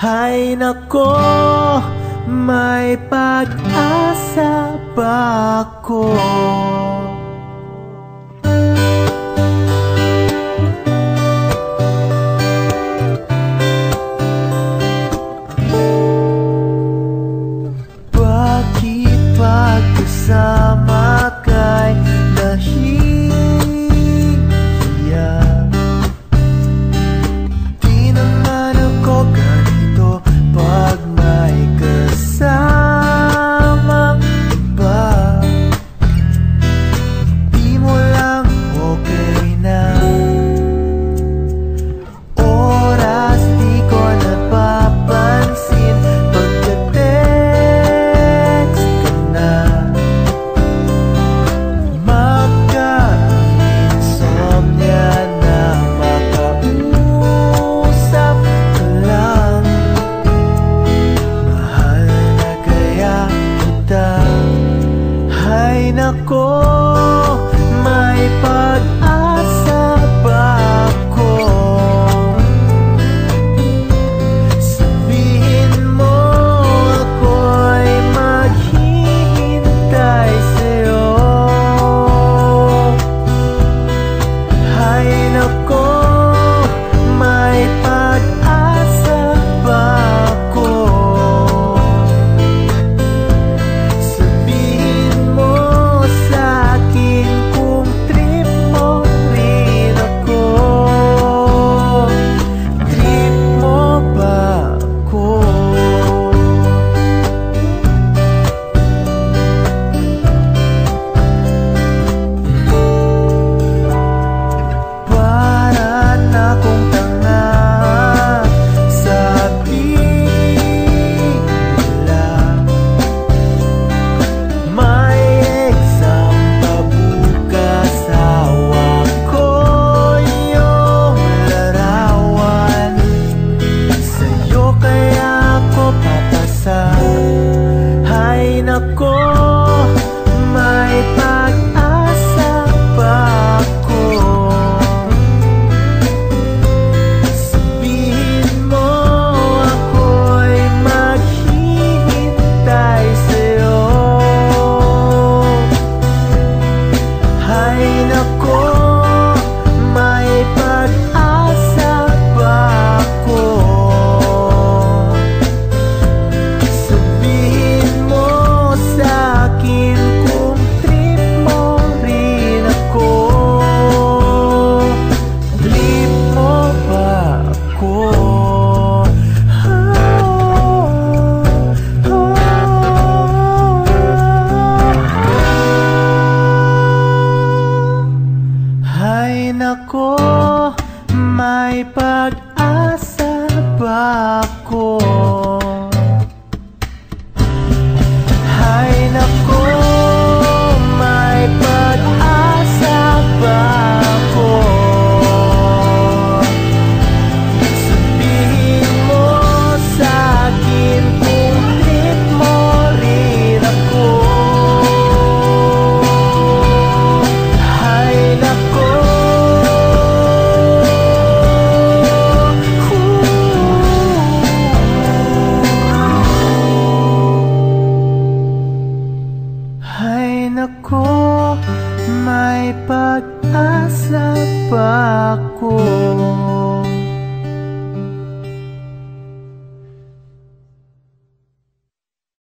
Hay nako, may pag-asa ba ako? Bakit pagkasama kay nahihiya? Di naman ako ganito pag may kasamang iba. Di mo lang okay na. Oras di ko napapansin pagka-text ka na. Magka-insomnia na makausap ka lang. Mahal na kaya kita. Hay nako, may pag-asa ba ako? Sabihin mo ako'y maghihintay sa'yo. Hay nako, may pag-asa ba ako? Sabihin mo sa'kin kung trip mo rin ako. Trip mo ba ako? Para na kong tanga sa bigla. May exam pa bukas, hawak ko yung larawan. Sa'yo kaya ako papasa. Hay nako, may pag-asa ba ako? Sabihin mo ako'y maghihintay sa'yo. Hay nako, may pag-asa ba ako? Sabihin mo sa'kin kung trip mo rin ako. Trip mo ba ako? Hay nako, may pag-asa ba ako?